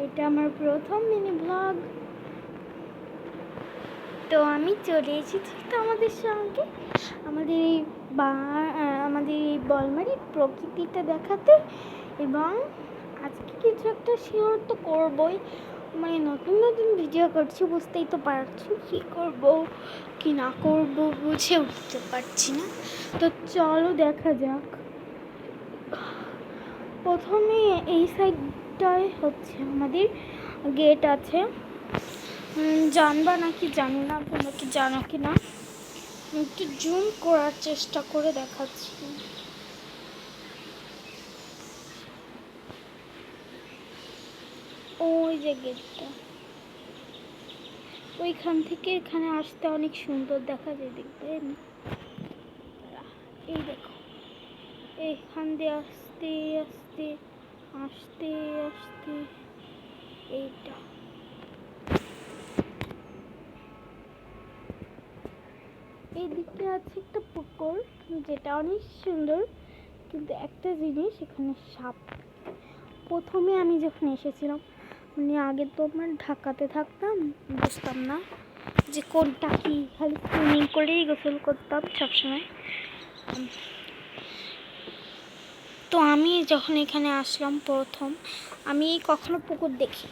এটা আমার প্রথম মিনি ব্লগ। তো আমি চলে এসেছি তোমাদের সঙ্গে আমাদের এই বলমারির প্রকৃতিটা দেখাতে, এবং আজকে কিছু একটা শেয়ার তো করবই। মানে নতুন নতুন ভিডিও করছি, বুঝতেই তো পারছি কী করবো কি না করবো বুঝে উঠতে পারছি না। তো চলো দেখা যাক। প্রথমে এই সাইডটায় হচ্ছে আমাদের গেট আছে, জানবা নাকি জানি না, তোমরা কি জানো কি না। একটু জুম করার চেষ্টা করে দেখাচ্ছি। ওই যে গেটটা, ওইখান থেকে এখানে আসতে অনেক সুন্দর দেখা যায়, দেখবেন। এই দেখো, এইখান দিয়ে আস্তে আস্তে আস্তে আস্তে এইটা এইদিকে আছে একটা পুকুর, যেটা অনেক সুন্দর, কিন্তু একটা জিনিস, এখানে সাপ। প্রথমে আমি যখন এসেছিলাম, মানে আগে তো আমার ঢাকাতে থাকতাম, বুঝতাম না যে কোনটা কি, খালি সুইমিং করেই গোসল করতাম সবসময়। তো আমি যখন এখানে আসলাম প্রথম, আমি কখনো পুকুর দেখি,